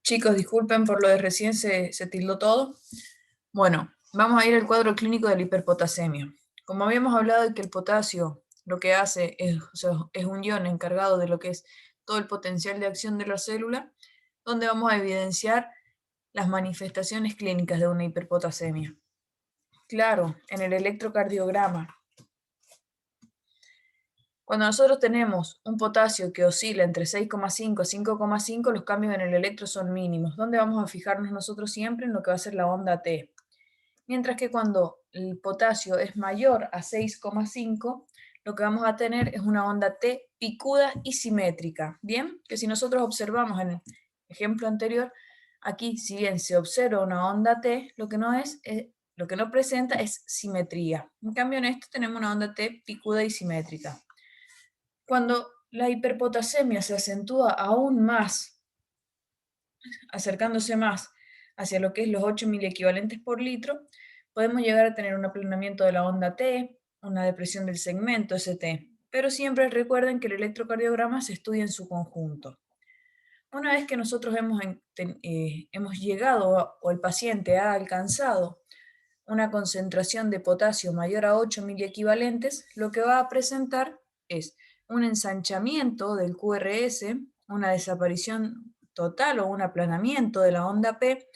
Chicos, disculpen por lo de recién se tildó todo. Bueno, vamos a ir al cuadro clínico de la hiperpotasemia. Como habíamos hablado de que el potasio lo que hace es, o sea, es un ion encargado de lo que es todo el potencial de acción de la célula, donde vamos a evidenciar las manifestaciones clínicas de una hiperpotasemia. Claro, en el electrocardiograma. Cuando nosotros tenemos un potasio que oscila entre 6,5 y 5,5, los cambios en el electro son mínimos. ¿Dónde vamos a fijarnos nosotros siempre? En lo que va a ser la onda T. Mientras que cuando el potasio es mayor a 6,5, lo que vamos a tener es una onda T picuda y simétrica. Bien, que si nosotros observamos en el ejemplo anterior, aquí si bien se observa una onda T, lo que no presenta es simetría. En cambio en esto tenemos una onda T picuda y simétrica. Cuando la hiperpotasemia se acentúa aún más, acercándose más hacia lo que es los 8 miliequivalentes por litro, podemos llegar a tener un aplanamiento de la onda T, una depresión del segmento ST. Pero siempre recuerden que el electrocardiograma se estudia en su conjunto. Una vez que nosotros hemos llegado o el paciente ha alcanzado una concentración de potasio mayor a 8 miliequivalentes, lo que va a presentar es un ensanchamiento del QRS, una desaparición total o un aplanamiento de la onda P,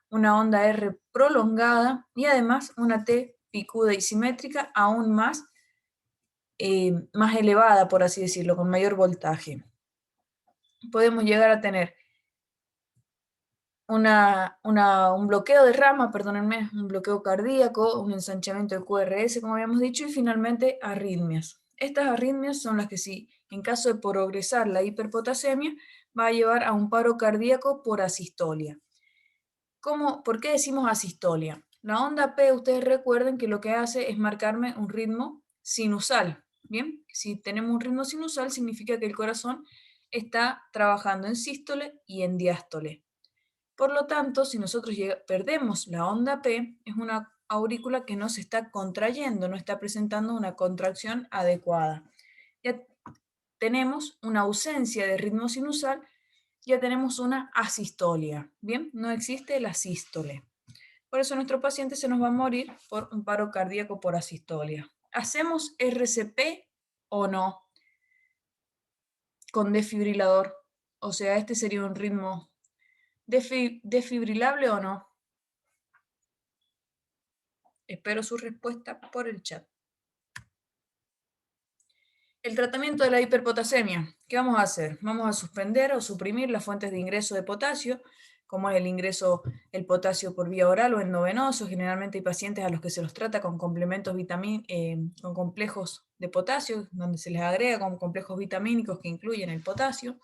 una onda R prolongada y además una T picuda y simétrica aún más elevada, por así decirlo, con mayor voltaje. Podemos llegar a tener un bloqueo de rama, perdónenme, un bloqueo cardíaco, un ensanchamiento del QRS, como habíamos dicho, y finalmente arritmias. Estas arritmias son las que si en caso de progresar la hiperpotasemia, va a llevar a un paro cardíaco por asistolia. ¿Por qué decimos asistolia? La onda P, ustedes recuerden que lo que hace es marcarme un ritmo sinusal. Bien, si tenemos un ritmo sinusal significa que el corazón está trabajando en sístole y en diástole. Por lo tanto, si nosotros perdemos la onda P, es una aurícula que no se está contrayendo, no está presentando una contracción adecuada. Ya tenemos una ausencia de ritmo sinusal, ya tenemos una asistolia. Bien, no existe la sístole. Por eso nuestro paciente se nos va a morir por un paro cardíaco por asistolia. ¿Hacemos RCP o no con desfibrilador? O sea, este sería un ritmo desfibrilable o no. Espero su respuesta por el chat. El tratamiento de la hiperpotasemia. ¿Qué vamos a hacer? Vamos a suspender o suprimir las fuentes de ingreso de potasio, como es el potasio por vía oral o endovenoso. Generalmente hay pacientes a los que se los trata con complementos con complejos de potasio, donde se les agrega con complejos vitamínicos que incluyen el potasio.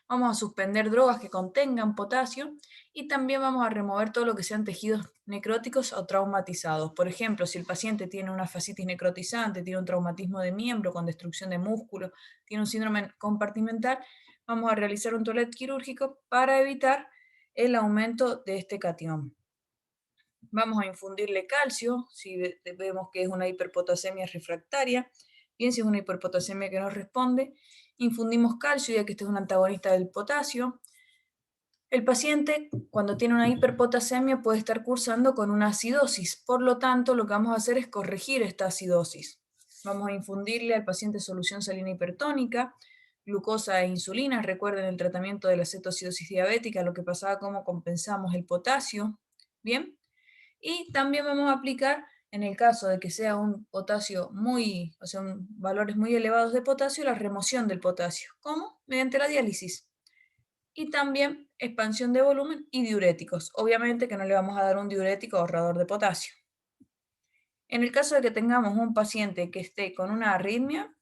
Vamos a suspender drogas que contengan potasio y también vamos a remover todo lo que sean tejidos necróticos o traumatizados. Por ejemplo, si el paciente tiene una fascitis necrotizante, tiene un traumatismo de miembro con destrucción de músculo, tiene un síndrome compartimental, vamos a realizar un toilet quirúrgico para evitar el aumento de este catión. Vamos a infundirle calcio si vemos que es una hiperpotasemia refractaria. Bien, si es una hiperpotasemia que no responde, infundimos calcio ya que este es un antagonista del potasio. El paciente, cuando tiene una hiperpotasemia, puede estar cursando con una acidosis. Por lo tanto, lo que vamos a hacer es corregir esta acidosis. Vamos a infundirle al paciente solución salina hipertónica, glucosa e insulina. Recuerden el tratamiento de la cetoacidosis diabética, lo que pasaba, cómo compensamos el potasio. Bien. Y también vamos a aplicar, en el caso de que sea un potasio valores muy elevados de potasio, la remoción del potasio. ¿Cómo? Mediante la diálisis. Y también expansión de volumen y diuréticos. Obviamente que no le vamos a dar un diurético ahorrador de potasio. En el caso de que tengamos un paciente que esté con una arritmia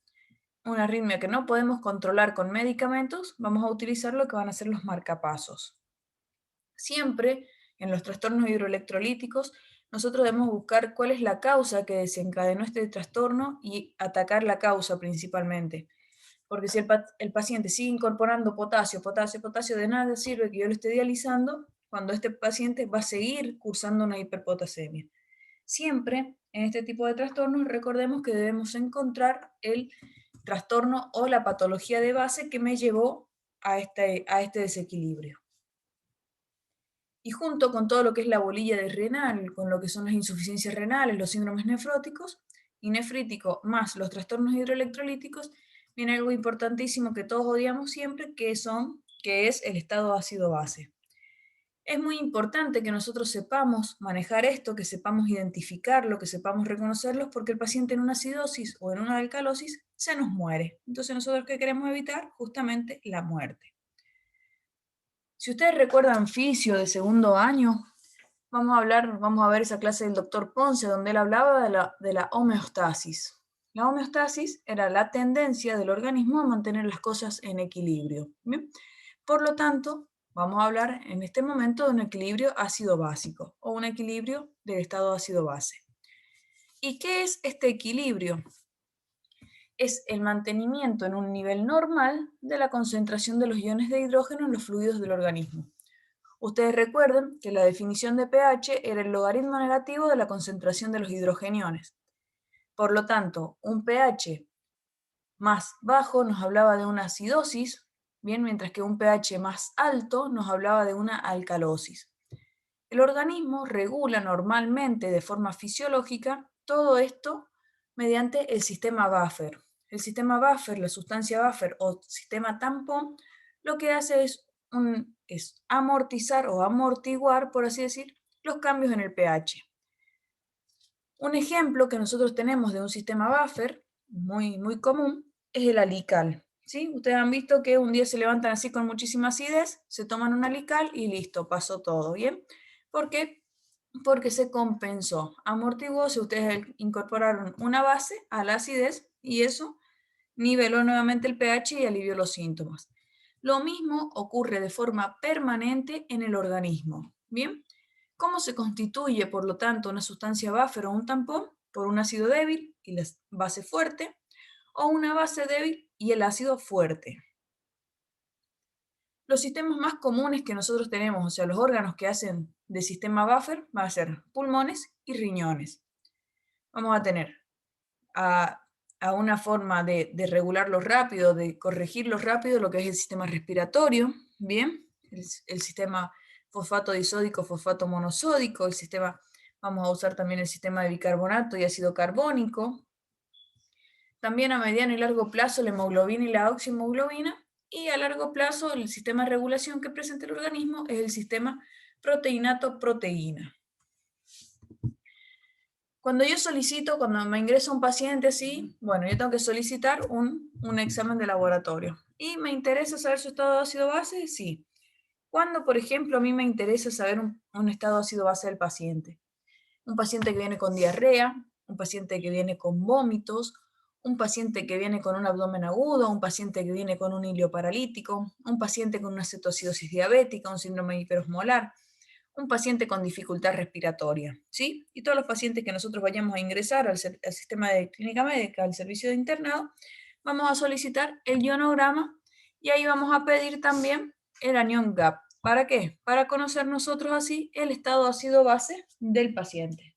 que no podemos controlar con medicamentos, vamos a utilizar lo que van a ser los marcapasos. Siempre en los trastornos hidroelectrolíticos, nosotros debemos buscar cuál es la causa que desencadenó este trastorno y atacar la causa principalmente. Porque si el paciente sigue incorporando potasio, de nada sirve que yo lo esté dializando cuando este paciente va a seguir cursando una hiperpotasemia. Siempre en este tipo de trastornos recordemos que debemos encontrar el trastorno o la patología de base que me llevó a este desequilibrio. Y junto con todo lo que es la bolilla de renal, con lo que son las insuficiencias renales, los síndromes nefróticos y nefrítico, más los trastornos hidroelectrolíticos, viene algo importantísimo que todos odiamos siempre, que es el estado ácido-base. Es muy importante que nosotros sepamos manejar esto, que sepamos identificarlo, que sepamos reconocerlos, porque el paciente en una acidosis o en una alcalosis se nos muere. Entonces, ¿nosotros qué queremos evitar? Justamente la muerte. Si ustedes recuerdan fisio de segundo año, vamos a ver esa clase del doctor Ponce, donde él hablaba de la homeostasis. La homeostasis era la tendencia del organismo a mantener las cosas en equilibrio. ¿Bien? Por lo tanto, vamos a hablar en este momento de un equilibrio ácido-básico o un equilibrio del estado ácido-base. ¿Y qué es este equilibrio? Es el mantenimiento en un nivel normal de la concentración de los iones de hidrógeno en los fluidos del organismo. Ustedes recuerden que la definición de pH era el logaritmo negativo de la concentración de los hidrogeniones. Por lo tanto, un pH más bajo nos hablaba de una acidosis, bien, mientras que un pH más alto nos hablaba de una alcalosis. El organismo regula normalmente de forma fisiológica todo esto mediante el sistema buffer. El sistema buffer, la sustancia buffer o sistema tampón, lo que hace es amortizar o amortiguar, por así decir, los cambios en el pH. Un ejemplo que nosotros tenemos de un sistema buffer muy común es el alical. ¿Sí? Ustedes han visto que un día se levantan así con muchísima acidez, se toman un alical y listo, pasó todo, ¿bien? ¿Por qué? Porque se compensó, amortiguó, si ustedes incorporaron una base a la acidez y eso niveló nuevamente el pH y alivió los síntomas. Lo mismo ocurre de forma permanente en el organismo. ¿Bien? ¿Cómo se constituye, por lo tanto, una sustancia buffer o un tampón? Por un ácido débil y la base fuerte, o una base débil y el ácido fuerte. Los sistemas más comunes que nosotros tenemos, o sea, los órganos que hacen de sistema buffer, van a ser pulmones y riñones. Vamos a tener a una forma de regularlo rápido, de corregirlo rápido, lo que es el sistema respiratorio, ¿bien? El sistema fosfato disódico, fosfato monosódico, el sistema, vamos a usar también el sistema de bicarbonato y ácido carbónico. También a mediano y largo plazo la hemoglobina y la oxihemoglobina, y a largo plazo el sistema de regulación que presenta el organismo es el sistema proteínato-proteína. Cuando yo solicito, cuando me ingresa un paciente así, bueno, yo tengo que solicitar un examen de laboratorio. ¿Y me interesa saber su estado de ácido base? Sí. ¿Cuándo, por ejemplo, a mí me interesa saber un estado de ácido base del paciente? Un paciente que viene con diarrea, un paciente que viene con vómitos, un paciente que viene con un abdomen agudo, un paciente que viene con un hilio paralítico, un paciente con una cetoacidosis diabética, un síndrome hiperosmolar, un paciente con dificultad respiratoria, ¿sí? Y todos los pacientes que nosotros vayamos a ingresar al sistema de clínica médica, al servicio de internado, vamos a solicitar el ionograma y ahí vamos a pedir también el anion gap. ¿Para qué? Para conocer nosotros así el estado ácido-base del paciente.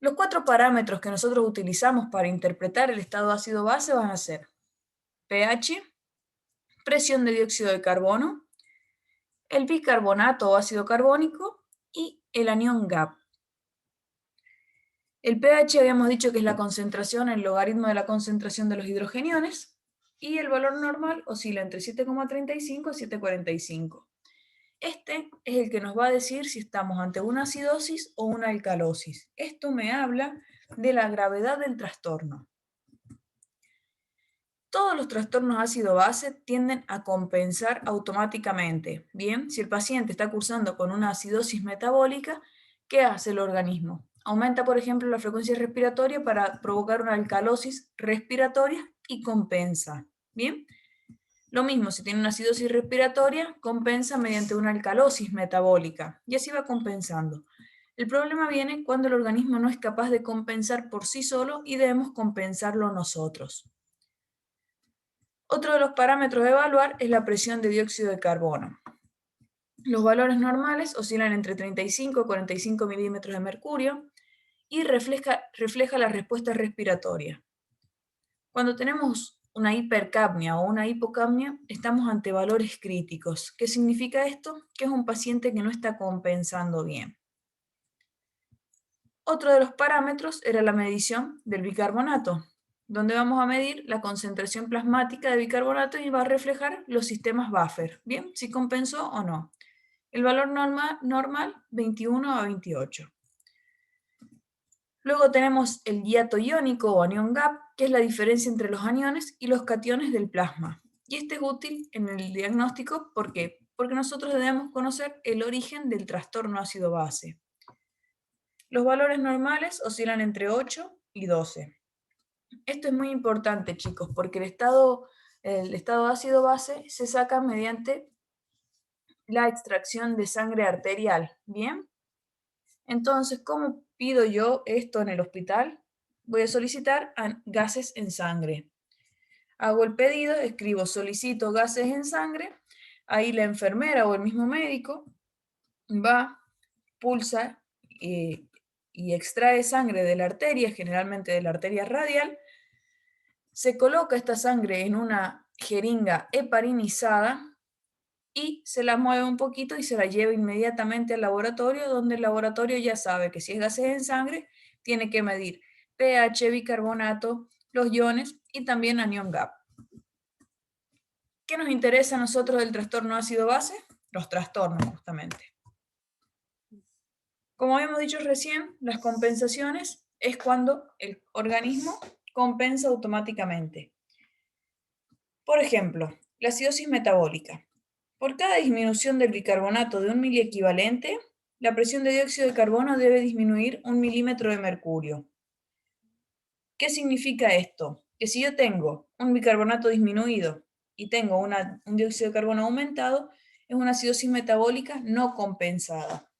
Los 4 parámetros que nosotros utilizamos para interpretar el estado ácido-base van a ser pH, presión de dióxido de carbono, el bicarbonato o ácido carbónico y el anion gap. El pH habíamos dicho que es la concentración, el logaritmo de la concentración de los hidrogeniones, y el valor normal oscila entre 7,35 y 7,45. Este es el que nos va a decir si estamos ante una acidosis o una alcalosis. Esto me habla de la gravedad del trastorno. Todos los trastornos ácido-base tienden a compensar automáticamente. Bien, si el paciente está cursando con una acidosis metabólica, ¿qué hace el organismo? Aumenta, por ejemplo, la frecuencia respiratoria para provocar una alcalosis respiratoria y compensa. Bien, lo mismo, si tiene una acidosis respiratoria, compensa mediante una alcalosis metabólica y así va compensando. El problema viene cuando el organismo no es capaz de compensar por sí solo y debemos compensarlo nosotros. Otro de los parámetros a evaluar es la presión de dióxido de carbono. Los valores normales oscilan entre 35 y 45 milímetros de mercurio y refleja la respuesta respiratoria. Cuando tenemos una hipercapnia o una hipocapnia, estamos ante valores críticos. ¿Qué significa esto? Que es un paciente que no está compensando bien. Otro de los parámetros era la medición del bicarbonato, donde vamos a medir la concentración plasmática de bicarbonato y va a reflejar los sistemas buffer, ¿bien? Si compensó o no. El valor normal 21 a 28. Luego tenemos el hiato iónico o anion gap, que es la diferencia entre los aniones y los cationes del plasma. Y este es útil en el diagnóstico, ¿por qué? Porque nosotros debemos conocer el origen del trastorno ácido-base. Los valores normales oscilan entre 8 y 12. Esto es muy importante, chicos, porque el estado ácido-base se saca mediante la extracción de sangre arterial, ¿bien? Entonces, ¿cómo pido yo esto en el hospital? Voy a solicitar gases en sangre. Hago el pedido, escribo solicito gases en sangre, ahí la enfermera o el mismo médico va, pulsa y extrae sangre de la arteria, generalmente de la arteria radial, se coloca esta sangre en una jeringa heparinizada y se la mueve un poquito y se la lleva inmediatamente al laboratorio, donde el laboratorio ya sabe que si es gases en sangre, tiene que medir pH, bicarbonato, los iones y también anion gap. ¿Qué nos interesa a nosotros del trastorno ácido-base? Los trastornos, justamente. Como habíamos dicho recién, las compensaciones es cuando el organismo compensa automáticamente. Por ejemplo, la acidosis metabólica. Por cada disminución del bicarbonato de un miliequivalente, la presión de dióxido de carbono debe disminuir 1 milímetro de mercurio. ¿Qué significa esto? Que si yo tengo un bicarbonato disminuido y tengo un dióxido de carbono aumentado, es una acidosis metabólica no compensada.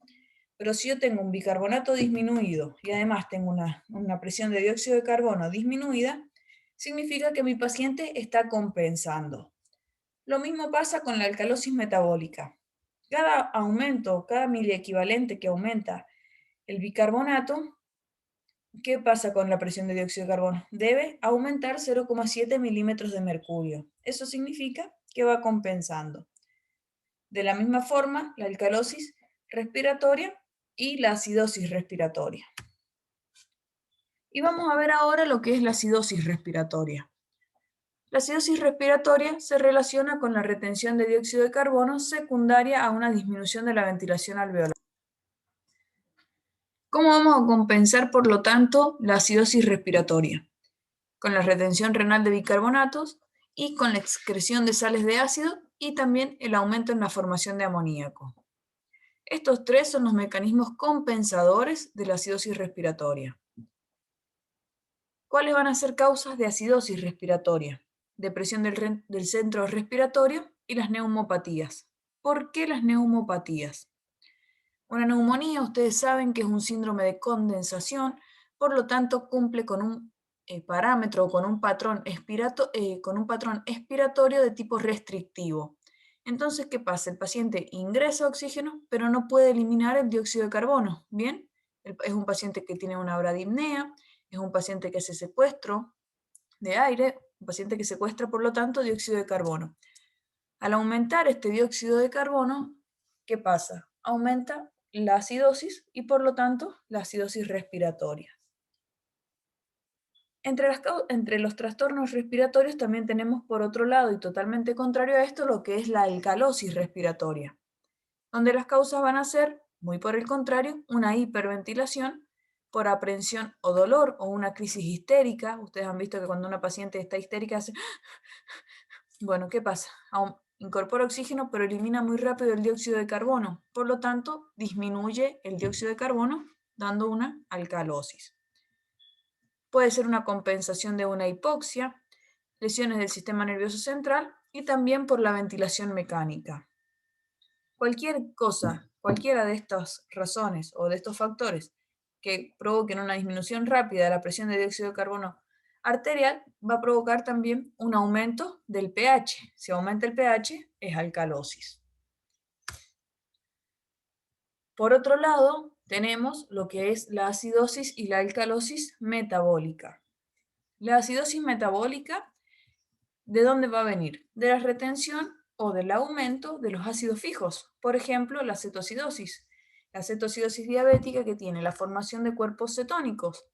Pero si yo tengo un bicarbonato disminuido y además tengo una presión de dióxido de carbono disminuida, significa que mi paciente está compensando. Lo mismo pasa con la alcalosis metabólica. Cada aumento, cada miliequivalente que aumenta el bicarbonato, ¿qué pasa con la presión de dióxido de carbono? Debe aumentar 0,7 milímetros de mercurio. Eso significa que va compensando. De la misma forma, la alcalosis respiratoria y la acidosis respiratoria. Y vamos a ver ahora lo que es la acidosis respiratoria. La acidosis respiratoria se relaciona con la retención de dióxido de carbono secundaria a una disminución de la ventilación alveolar. ¿Cómo vamos a compensar, por lo tanto, la acidosis respiratoria? Con la retención renal de bicarbonatos y con la excreción de sales de ácido y también el aumento en la formación de amoníaco. Estos tres son los mecanismos compensadores de la acidosis respiratoria. ¿Cuáles van a ser causas de acidosis respiratoria? Depresión del centro respiratorio y las neumopatías. ¿Por qué las neumopatías? Una neumonía, ustedes saben que es un síndrome de condensación, por lo tanto cumple con un parámetro o con un patrón expiratorio de tipo restrictivo. Entonces, ¿qué pasa? El paciente ingresa oxígeno, pero no puede eliminar el dióxido de carbono, ¿bien? Es un paciente que tiene una bradipnea, es un paciente que hace secuestro de aire, un paciente que secuestra, por lo tanto, dióxido de carbono. Al aumentar este dióxido de carbono, ¿qué pasa? Aumenta la acidosis y, por lo tanto, la acidosis respiratoria. Entre los trastornos respiratorios también tenemos, por otro lado, y totalmente contrario a esto, lo que es la alcalosis respiratoria, donde las causas van a ser, muy por el contrario, una hiperventilación por aprensión o dolor o una crisis histérica. Ustedes han visto que cuando una paciente está histérica hace... Bueno, ¿qué pasa? Incorpora oxígeno, pero elimina muy rápido el dióxido de carbono. Por lo tanto, disminuye el dióxido de carbono, dando una alcalosis. Puede ser una compensación de una hipoxia, lesiones del sistema nervioso central y también por la ventilación mecánica. Cualquier cosa, cualquiera de estas razones o de estos factores que provoquen una disminución rápida de la presión de dióxido de carbono arterial va a provocar también un aumento del pH. Si aumenta el pH, es alcalosis. Por otro lado, tenemos lo que es la acidosis y la alcalosis metabólica. La acidosis metabólica ¿De dónde va a venir? De la retención o del aumento de los ácidos fijos. Por ejemplo, la cetoacidosis. La cetoacidosis diabética que tiene la formación de cuerpos cetónicos.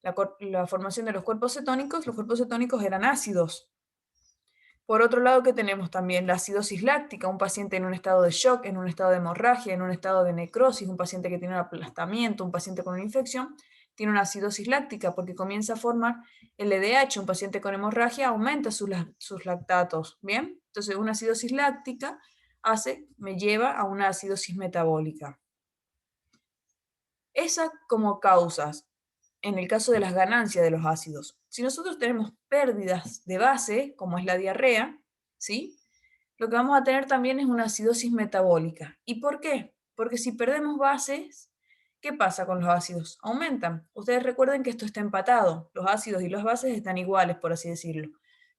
La formación de los cuerpos cetónicos eran ácidos. Por otro lado, que tenemos también la acidosis láctica, un paciente en un estado de shock, en un estado de hemorragia, en un estado de necrosis, un paciente que tiene un aplastamiento, un paciente con una infección, tiene una acidosis láctica porque comienza a formar el LDH, un paciente con hemorragia aumenta sus lactatos, ¿bien? Entonces una acidosis láctica me lleva a una acidosis metabólica. Esas como causas, en el caso de las ganancias de los ácidos. Si nosotros tenemos pérdidas de base, como es la diarrea, ¿sí? Lo que vamos a tener también es una acidosis metabólica. ¿Y por qué? Porque si perdemos bases, ¿qué pasa con los ácidos? Aumentan. Ustedes recuerden que esto está empatado. Los ácidos y las bases están iguales, por así decirlo.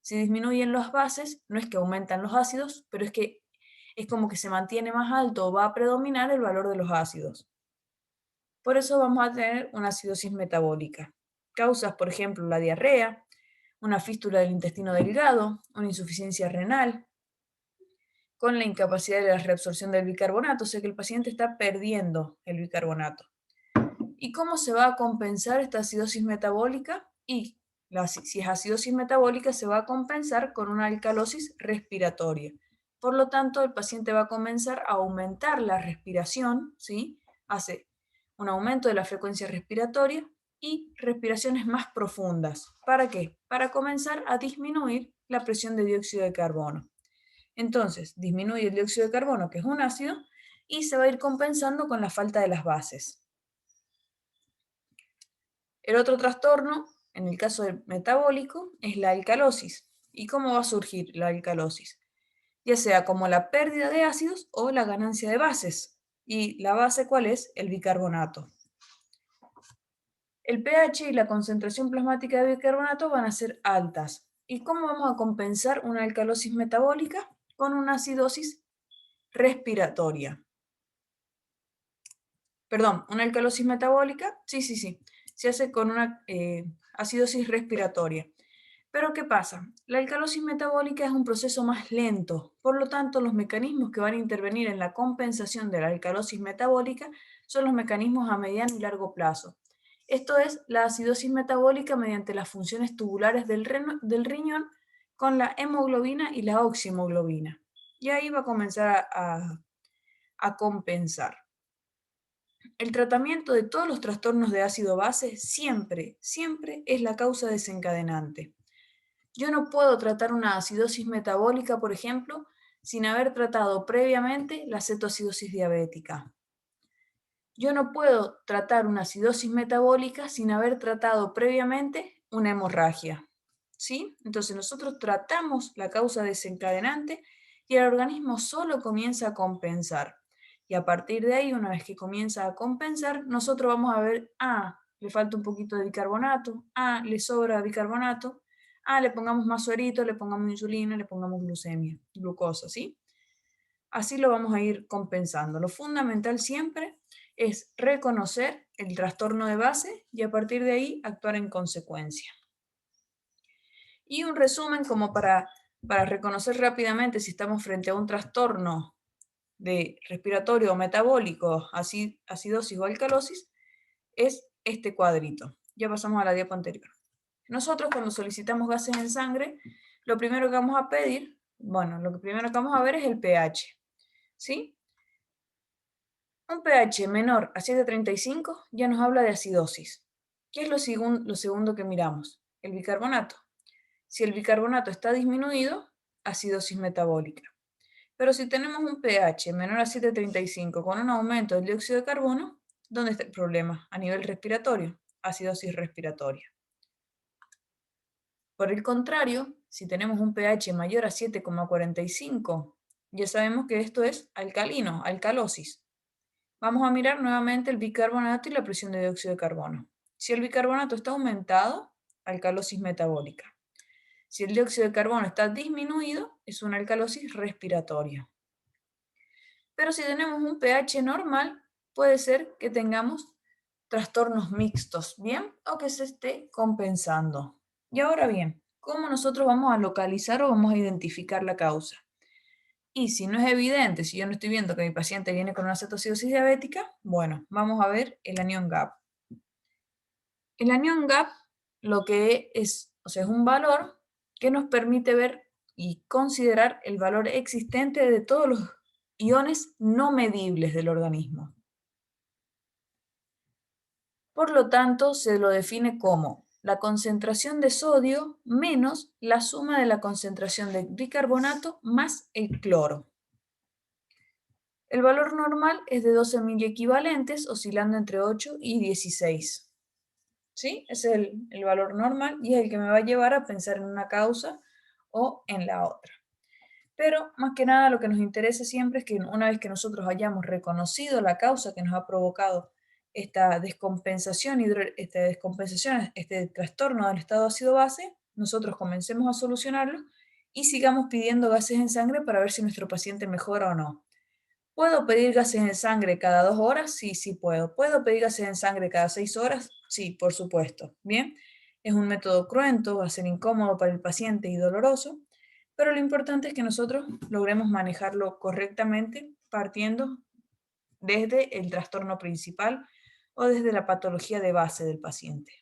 Si disminuyen las bases, no es que aumentan los ácidos, pero es que es como que se mantiene más alto o va a predominar el valor de los ácidos. Por eso vamos a tener una acidosis metabólica. Causas, por ejemplo, la diarrea, una fístula del intestino delgado, una insuficiencia renal, con la incapacidad de la reabsorción del bicarbonato, o sea que el paciente está perdiendo el bicarbonato. ¿Y cómo se va a compensar esta acidosis metabólica? Si es acidosis metabólica, se va a compensar con una alcalosis respiratoria. Por lo tanto, el paciente va a comenzar a aumentar la respiración, ¿sí? Hace un aumento de la frecuencia respiratoria y respiraciones más profundas. ¿Para qué? Para comenzar a disminuir la presión de dióxido de carbono. Entonces, disminuye el dióxido de carbono, que es un ácido, y se va a ir compensando con la falta de las bases. El otro trastorno, en el caso del metabólico, es la alcalosis. ¿Y cómo va a surgir la alcalosis? Ya sea como la pérdida de ácidos o la ganancia de bases. ¿Y la base cuál es? El bicarbonato. El pH y la concentración plasmática de bicarbonato van a ser altas. ¿Y cómo vamos a compensar una alcalosis metabólica? Con una acidosis respiratoria. Perdón, una alcalosis metabólica, sí, se hace con una acidosis respiratoria. Pero ¿qué pasa? La alcalosis metabólica es un proceso más lento, por lo tanto los mecanismos que van a intervenir en la compensación de la alcalosis metabólica son los mecanismos a mediano y largo plazo. Esto es la acidosis metabólica mediante las funciones tubulares del riñón con la hemoglobina y la oxihemoglobina. Y ahí va a comenzar a compensar. El tratamiento de todos los trastornos de ácido base siempre es la causa desencadenante. Yo no puedo tratar una acidosis metabólica, por ejemplo, sin haber tratado previamente la cetoacidosis diabética. Yo no puedo tratar una acidosis metabólica sin haber tratado previamente una hemorragia. ¿Sí? Entonces nosotros tratamos la causa desencadenante y el organismo solo comienza a compensar. Y a partir de ahí, una vez que comienza a compensar, nosotros vamos a ver, le falta un poquito de bicarbonato, le sobra bicarbonato, le pongamos más suerito, le pongamos insulina, le pongamos glucosa, ¿sí? Así lo vamos a ir compensando. Lo fundamental siempre es reconocer el trastorno de base y a partir de ahí actuar en consecuencia. Y un resumen como para reconocer rápidamente si estamos frente a un trastorno de respiratorio o metabólico, acidosis o alcalosis, es este cuadrito. Ya pasamos a la diapo anterior. Nosotros cuando solicitamos gases en sangre, lo primero que vamos a pedir, lo primero que vamos a ver es el pH, ¿sí? Un pH menor a 7,35 ya nos habla de acidosis. ¿Qué es lo segundo que miramos? El bicarbonato. Si el bicarbonato está disminuido, acidosis metabólica. Pero si tenemos un pH menor a 7,35 con un aumento del dióxido de carbono, ¿dónde está el problema? A nivel respiratorio, acidosis respiratoria. Por el contrario, si tenemos un pH mayor a 7,45, ya sabemos que esto es alcalino, alcalosis. Vamos a mirar nuevamente el bicarbonato y la presión de dióxido de carbono. Si el bicarbonato está aumentado, alcalosis metabólica. Si el dióxido de carbono está disminuido, es una alcalosis respiratoria. Pero si tenemos un pH normal, puede ser que tengamos trastornos mixtos, ¿bien? O que se esté compensando. Y ahora bien, ¿Cómo nosotros vamos a localizar o vamos a identificar la causa? Y si no es evidente, si yo no estoy viendo que mi paciente viene con una cetoacidosis diabética, bueno, vamos a ver el anión GAP. El anión GAP lo que es, o sea, es un valor que nos permite ver y considerar el valor existente de todos los iones no medibles del organismo. Por lo tanto, se lo define como la concentración de sodio menos la suma de la concentración de bicarbonato más el cloro. El valor normal es de 12 miliequivalentes, oscilando entre 8 y 16. ¿Sí? Ese es el valor normal y es el que me va a llevar a pensar en una causa o en la otra. Pero más que nada lo que nos interesa siempre es que una vez que nosotros hayamos reconocido la causa que nos ha provocado esta descompensación, este trastorno del estado ácido-base, nosotros comencemos a solucionarlo y sigamos pidiendo gases en sangre para ver si nuestro paciente mejora o no. ¿Puedo pedir gases en sangre cada 2 horas? Sí, sí puedo. ¿Puedo pedir gases en sangre cada 6 horas? Sí, por supuesto. Bien, es un método cruento, va a ser incómodo para el paciente y doloroso, pero lo importante es que nosotros logremos manejarlo correctamente partiendo desde el trastorno principal o desde la patología de base del paciente.